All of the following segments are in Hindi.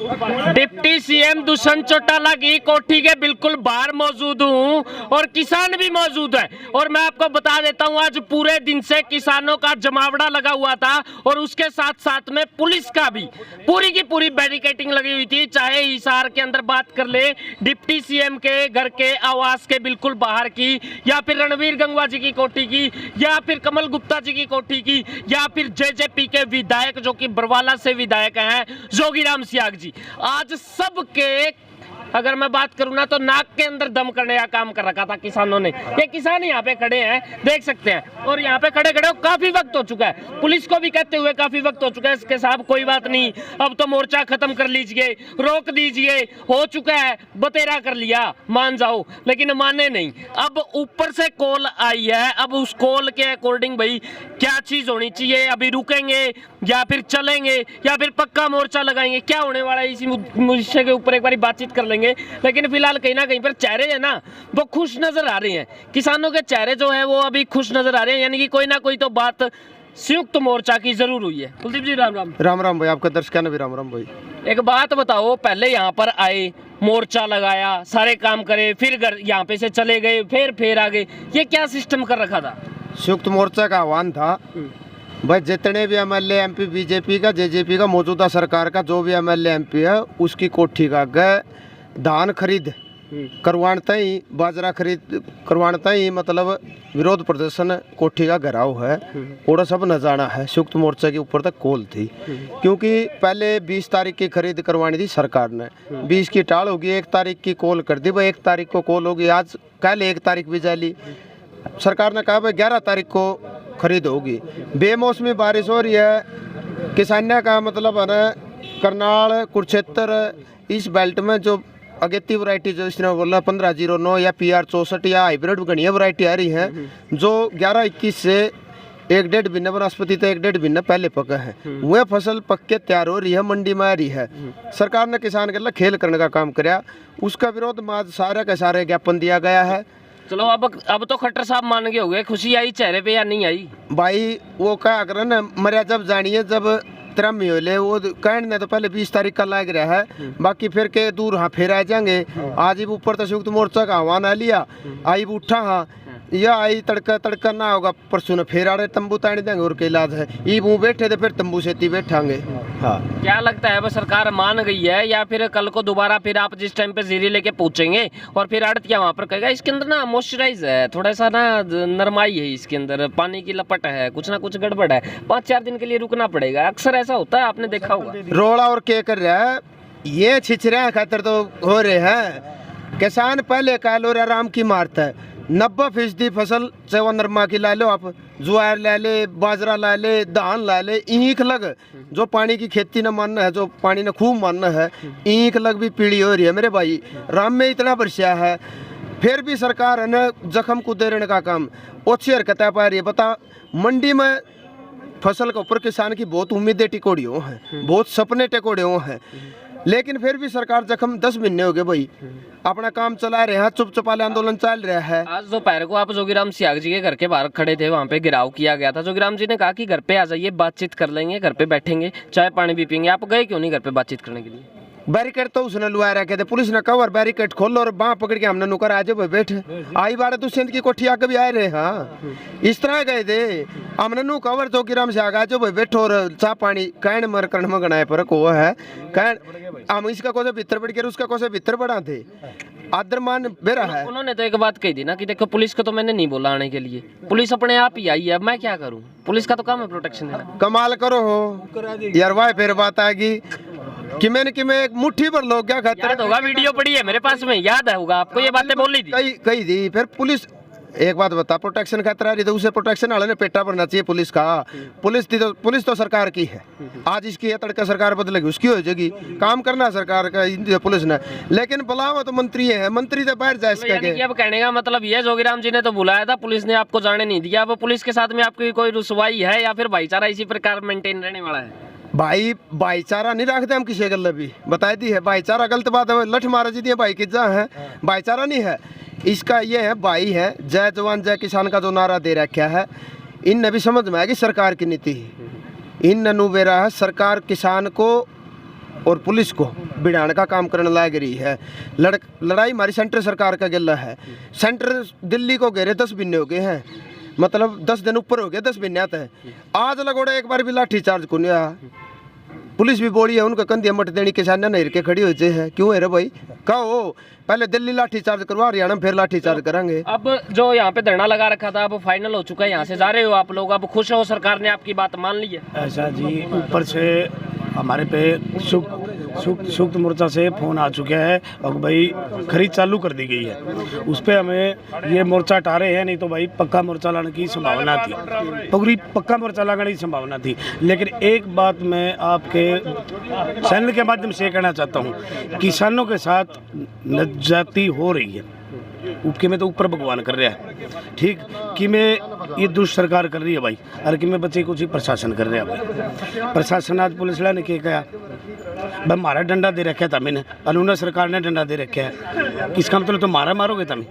डिप्टी सीएम दुष्यंत चौटाला की कोठी के बिल्कुल बाहर मौजूद हूँ और किसान भी मौजूद है। और मैं आपको बता देता हूँ, आज पूरे दिन से किसानों का जमावड़ा लगा हुआ था और उसके साथ साथ में पुलिस का भी पूरी की पूरी बैरिकेडिंग लगी हुई थी। चाहे हिसार के अंदर बात कर ले, डिप्टी सीएम के घर के आवास के बिल्कुल बाहर की, या फिर रणवीर गंगवा जी की कोठी की, या फिर कमल गुप्ता जी की कोठी की, या फिर जेजेपी के विधायक जो कि बरवाला से विधायक हैं जोगीराम सियाग जी, आज सबके अगर मैं बात करूं ना तो नाक के अंदर दम करने का काम कर रखा था किसानों ने। ये किसान यहाँ पे खड़े हैं, देख सकते हैं, और यहाँ पे खड़े खड़े काफी वक्त हो चुका है, पुलिस को भी कहते हुए काफी वक्त हो चुका है इसके साहब कोई बात नहीं, अब तो मोर्चा खत्म कर लीजिए, रोक दीजिए, हो चुका है, बतेरा कर लिया, मान जाओ, लेकिन माने नहीं। अब ऊपर से कॉल आई है, अब उस कॉल के अकॉर्डिंग भाई क्या चीज होनी चाहिए, अभी रुकेंगे या फिर चलेंगे या फिर पक्का मोर्चा लगाएंगे, क्या होने वाला है इसी विषय के ऊपर एक बार बातचीत कर लेंगे। लेकिन फिलहाल कहीं ना कहीं पर चेहरे है ना वो खुश नजर आ रहे हैं, किसानों के चेहरे जो है वो अभी खुश नजर आ रहे हैं, यानी कि कोई ना कोई तो बात संयुक्त मोर्चा की जरूर हुई है। कुलदीप जी राम राम। राम राम भाई, आपका दर्शकों ने भी राम राम भाई। एक बात बताओ, पहले यहाँ पर आए, मोर्चा लगाया, सारे काम करे, फिर घर यहाँ पे से चले गए, फिर आ गए, ये क्या सिस्टम कर रखा था? संयुक्त मोर्चा का आह्वान था भाई, जितने भी एमएलए एमपी बीजेपी का जेजेपी का मौजूदा सरकार का जो भी एमएलए एमपी है उसकी कोठी का गए धान खरीद करवाता ही, बाजरा खरीद करवाता ही, मतलब विरोध प्रदर्शन कोठी का घेराव है और सब न जाना है। संयुक्त मोर्चा के ऊपर तक कॉल थी, क्योंकि पहले 20 तारीख की खरीद करवानी थी सरकार ने, 20 की टाल होगी, 1 तारीख की कॉल कर दी भाई, 1 तारीख को कॉल होगी, आज कल 1 तारीख भी जाली, सरकार ने कहा भाई 11 तारीख को खरीद होगी। बेमौसमी बारिश हो रही है, किसानिया का मतलब है ना करनाल कुरुक्षेत्र इस बेल्ट में जो अगेती वैरायटी जो इसने बोला 1509 या PR 64 या हाइब्रिड घनिया वैरायटी आ रही है जो 11-21 से 1-1.5 भिन्न वनस्पति तो 1-1.5 भिन्न पहले पका है, वह फसल पक के तैयार हो रही है, मंडी में आ रही है। सरकार ने किसान के लिए खेल करने का काम कराया, उसका विरोध में आज सारे के सारे ज्ञापन दिया गया है। चलो अब तो खट्टर साहब मान गए हो गए, खुशी आई चेहरे पे या नहीं आई? भाई वो क्या कर ना मरिया जब जानिए जब तरह में होले वो कहने ने तो पहले 20 तारीख का लाग रहा है, बाकी फिर के दूर हाँ फिर आ जाएंगे। आज ही ऊपर तो संयुक्त मोर्चा का आह्वान आ लिया, आई उठा हाँ या आई तड़का ना होगा, परसों ने फिर आ रहे तंबू ताने देंगे और के इलाज है, ये मुँह बैठे थे फिर तंबू से बैठांगे। हाँ क्या लगता है बस सरकार मान गई है या फिर कल को दोबारा फिर आप जिस टाइम पे जीरी लेके पूछेंगे और फिर आड़तिया वहाँ पर कहेगा इसके अंदर ना मॉइस्चराइज है, थोड़ा सा ना नरमाई है, इसके अंदर पानी की लपट है, कुछ ना कुछ गड़बड़ है, 5-4 दिन के लिए रुकना पड़ेगा, अक्सर ऐसा होता है, आपने देखा होगा। रोड़ा और क्या कर रहा है ये छिछरा खातर तो हो रहे हैं, किसान पहले काल और आराम की मारता है, 90% फसल चाहे नरमा की ला लो आप, ज्वार ला ले, बाजरा ला ले, धान ला ले, ईख लग जो पानी की खेती न मानना है, जो पानी ने खूब मानना है, ईख लग भी पीड़ी हो रही है मेरे भाई। राम में इतना बरसा है फिर भी सरकार है ना जख्म को देने का काम अच्छी हरकत पा रही है। बता मंडी में फसल के ऊपर किसान की बहुत उम्मीदें टिकोड़ी हो हैं, बहुत सपने टिकोड़े हो हैं, लेकिन फिर भी सरकार जख्म 10 महीने हो गए भाई, अपना काम चला रहे हैं, चुप चुपाले आंदोलन चल रहा है। आज दोपहर को आप जोगीराम सियाग जी के घर के बाहर खड़े थे, वहाँ पे गिराव किया गया था, जोगीराम जी ने कहा कि घर पे आ जाइए, बातचीत कर लेंगे, घर पे बैठेंगे, चाय पानी भी पियेंगे, आप गए क्यों नहीं घर पे बातचीत करने के लिए? बैरिकेड तो उसने लुआ रखे थे, पुलिस ने कवर बैरिकेड खोलो और बाँ पकड़ के हमने नुकर आ जाओ बैठ आई बार दुष्यंत की कोठी आके भी आए रहे। हाँ इस तरह गए थे हमने नु कवर जोगीराम से आगा जो बैठो और चाह पानी कहन मर करण में गणाए पर को है कहन हम इसका कोसे भीतर बढ़ के उसका कोसे भीतर बढ़ा थे आदरमान बेरा है। उन्होंने तो एक बात कही थी ना कि देखो पुलिस को तो मैंने नहीं बोला आने के लिए, पुलिस अपने आप ही आई है, अब मैं क्या करूं, पुलिस का तो काम है प्रोटेक्शन देना। कमाल करो हो यार, वाह फिर बात आएगी कि मैंने एक मुट्ठी भर लोग क्या खाते याद होगा, वीडियो पड़ी है मेरे पास में, याद है होगा आपको, ये बातें बोली थी कही थी। फिर पुलिस एक बात बता, प्रोटेक्शन खतरा रही तो उसे प्रोटेक्शन वाले ने पेटा भरना चाहिए पुलिस का। पुलिस तो सरकार की है, आज इसकी है तड़का सरकार बदलेगी उसकी हो जाएगी, काम करना सरकार का पुलिस ने, लेकिन बुलावा तो मंत्री है, मंत्री तो बाहर जाए इसका। अब कहने का मतलब ये जोगीराम जी ने तो बुलाया था, पुलिस ने आपको जाने नहीं दिया, अब पुलिस के साथ में आपकी कोई रुसवाई है या फिर भाईचारा इसी प्रकार मेंटेन रहने वाला है? भाई भाईचारा नहीं रखते हम किसी गल भी बताई दी है, भाईचारा गलत बात है, लठ मारा जी दिए भाई की जा है, भाईचारा नहीं है इसका, ये है भाई है, जय जवान जय किसान का जो नारा दे रखा है, इन भी समझ में आएगी सरकार की नीति, इन ननू बेरा है सरकार किसान को और पुलिस को बिड़ाने का काम करने लग रही है। लड़ाई हमारी सेंट्रल सरकार का गिल्ला है। सेंटर दिल्ली को घेरे 10 महीने हो गए हैं, मतलब 10 दिन ऊपर हो गया, 10 महीने आता है। आज लगोड़ा एक बार भी लाठी चार्ज को नहीं आया। पुलिस भी बोली है उनका कंधे मट देनी, किसान नहीं के खड़ी होते हैं। क्यों है रे भाई, कहो पहले दिल्ली लाठी चार्ज करवा, हरियाणा में फिर लाठी चार्ज करेंगे। अब जो यहाँ पे धरना लगा रखा था अब फाइनल हो चुका है, यहाँ से जा रहे हो आप लोग, अब खुश हो, सरकार ने आपकी बात मान ली है? ऐसा जी, ऊपर से हमारे पे सुक्त मोर्चा से फ़ोन आ चुका है और भाई खरीद चालू कर दी गई है। उस पर हमें ये मोर्चा हटा रहे हैं, नहीं तो भाई पक्का मोर्चा लाने की संभावना थी, पूरी पक्का मोर्चा लगाने की संभावना थी। लेकिन एक बात मैं आपके चैनल के माध्यम से कहना चाहता हूँ, किसानों के साथ नज्जाती हो रही है। उसके में तो ऊपर भगवान कर रहा है, ठीक कि मैं ये दुष्ट सरकार कर रही है भाई, और कि मैं बच्चे कुछ ही प्रशासन कर रहा है भाई। प्रशासन आज पुलिस वाला ने क्या कहा भाई, हमारा डंडा दे रखा था मैंने, उन्होंने सरकार ने डंडा दे रखा है। इसका मतलब तो मारा मारोगे तुम।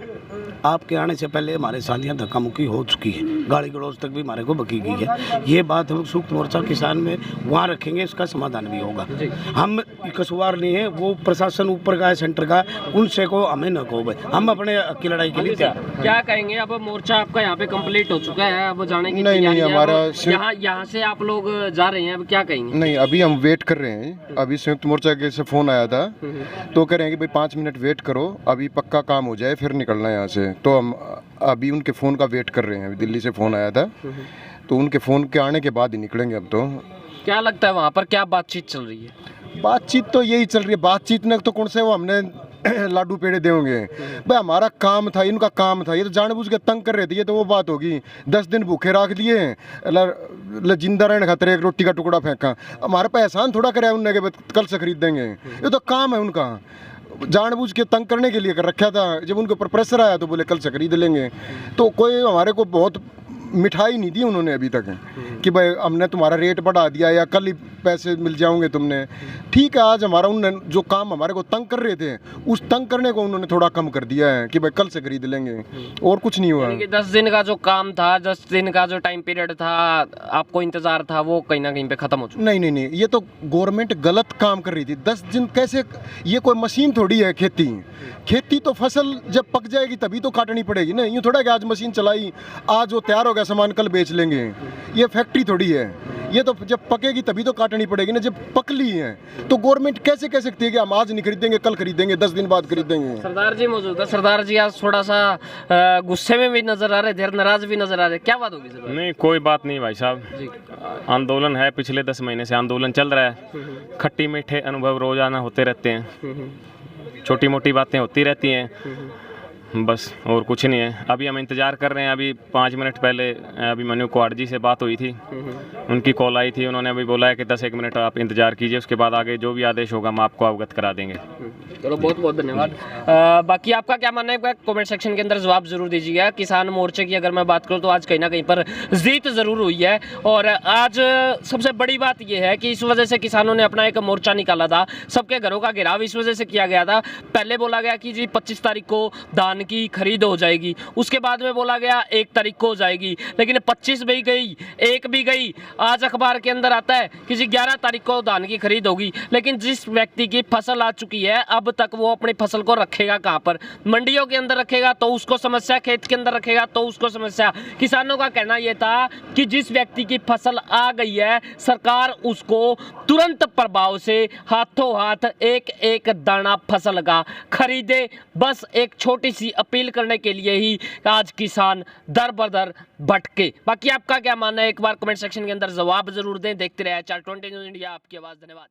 आपके आने से पहले हमारे सालियाँ धक्का मुक्की हो चुकी है, गाली गलौज तक भी हमारे को बकी गई है। ये बात हम सुक्त मोर्चा किसान में वहाँ रखेंगे, इसका समाधान भी होगा। हम कसूरवार नहीं है, वो प्रशासन ऊपर का है, सेंटर का, उनसे को हमें न कहो भाई, हम अपने की लड़ाई के लिए क्या कहेंगे? अब मोर्चा आपका यहाँ पे कंप्लीट हो चुका है, अब जाने की नहीं, हमारा यहाँ से आप लोग जा रहे हैं, अब क्या कहेंगे? नहीं, अभी हम वेट कर रहे हैं। अभी संयुक्त मोर्चा के से फ़ोन आया था तो कह रहे हैं कि भाई 5 मिनट वेट करो, अभी पक्का काम हो जाए फिर निकलना है यहाँ से। तो हम अभी उनके फ़ोन का वेट कर रहे हैं। अभी दिल्ली से फ़ोन आया था तो उनके फ़ोन के आने के बाद ही निकलेंगे। अब तो क्या लगता है वहाँ पर क्या बातचीत चल रही है? बातचीत तो यही चल रही है। बातचीत ने तो कौन से वो हमने लाडू पेड़े देंगे भाई, हमारा काम था, इनका काम था, ये तो जानबूझ के तंग कर रहे थे। ये तो वो बात होगी, 10 दिन भूखे रख दिए, जिंदा रहने खातिर एक रोटी का टुकड़ा फेंका। हमारे पे एहसान थोड़ा करे उनने कि कल से खरीद देंगे, ये तो काम है उनका। जानबूझ के तंग करने के लिए कर रखा था। जब उनके ऊपर प्रेशर आया तो बोले कल से खरीद लेंगे। तो कोई हमारे को बहुत मिठाई नहीं दी उन्होंने अभी तक कि भाई हमने तुम्हारा रेट बढ़ा दिया या कल ही पैसे मिल जाओगे तुमने। ठीक है, आज हमारा उन्होंने जो काम हमारे को तंग कर रहे थे, उस तंग करने को उन्होंने थोड़ा कम कर दिया है कि भाई कल से खरीद लेंगे, और कुछ नहीं हुआ। 10 दिन का जो काम था, 10 दिन का जो टाइम पीरियड था, आपको इंतजार था, वो कहीं ना कहीं पे खत्म हो चुका। नहीं, ये तो गवर्नमेंट गलत काम कर रही थी। 10 दिन कैसे? ये कोई मशीन थोड़ी है। खेती तो फसल जब पक जाएगी तभी तो काटनी पड़ेगी ना। यूँ थोड़ा कि आज मशीन चलाई, आज वो तैयार हो गया सामान, कल बेच लेंगे। ये फैक्ट्री थोड़ी है। ये तो जब पकेगी तभी तो काटनी पड़ेगी ना। जब पकली है तो गवर्नमेंट कैसे कह सकती है कि हम आज नहीं खरीदेंगे, कल खरीदेंगे, 10 दिन बाद खरीदेंगे। सरदार जी मौजूद है। सरदार जी आज थोड़ा सा गुस्से में भी नजर आ रहे थे, नाराज भी नजर आ रहे, क्या बात होगी सर? नहीं, कोई बात नहीं भाई साहब, आंदोलन है, पिछले 10 महीने से आंदोलन चल रहा है। खट्टी मीठे अनुभव रोजाना होते रहते हैं, छोटी मोटी बातें होती रहती हैं, बस और कुछ नहीं है। अभी हम इंतज़ार कर रहे हैं। अभी 5 मिनट पहले अभी मनु कुहाड़ जी से बात हुई थी, उनकी कॉल आई थी। उन्होंने अभी बोला है कि 10-1 मिनट आप इंतज़ार कीजिए, उसके बाद आगे जो भी आदेश होगा हम आपको अवगत करा देंगे। चलो, बहुत बहुत धन्यवाद। बाकी आपका क्या मानना है, कमेंट सेक्शन के अंदर जवाब जरूर दीजिएगा। किसान मोर्चे की अगर मैं बात करूँ तो आज कहीं ना कहीं पर जीत ज़रूर हुई है, और आज सबसे बड़ी बात यह है कि इस वजह से किसानों ने अपना एक मोर्चा निकाला था। सबके घरों का घेराव इस वजह से किया गया था। पहले बोला गया कि जी 25 तारीख को धान की खरीद हो जाएगी, उसके बाद में बोला गया 1 तारीख को हो जाएगी, लेकिन 25 भी गई, 1 भी गई। आज अखबार के अंदर आता है कि जी 11 तारीख को धान की खरीद होगी। लेकिन जिस व्यक्ति की फसल आ चुकी है, अब तक वो अपनी फसल को रखेगा कहाँ पर? मंडियों के अंदर रखेगा तो उसको समस्या, खेत के अंदर रखेगा तो उसको समस्या। किसानों का कहना यह था कि जिस व्यक्ति की फसल आ गई है, सरकार उसको तुरंत प्रभाव से हाथों हाथ एक दाना फसल का खरीदे। बस एक छोटी सी अपील करने के लिए ही आज किसान दर बदर भटके। बाकी आपका क्या मानना है, एक बार कमेंट सेक्शन के अंदर जवाब जरूर दें। देखते रहे 420 न्यूज़ इंडिया, आपकी आवाज। धन्यवाद।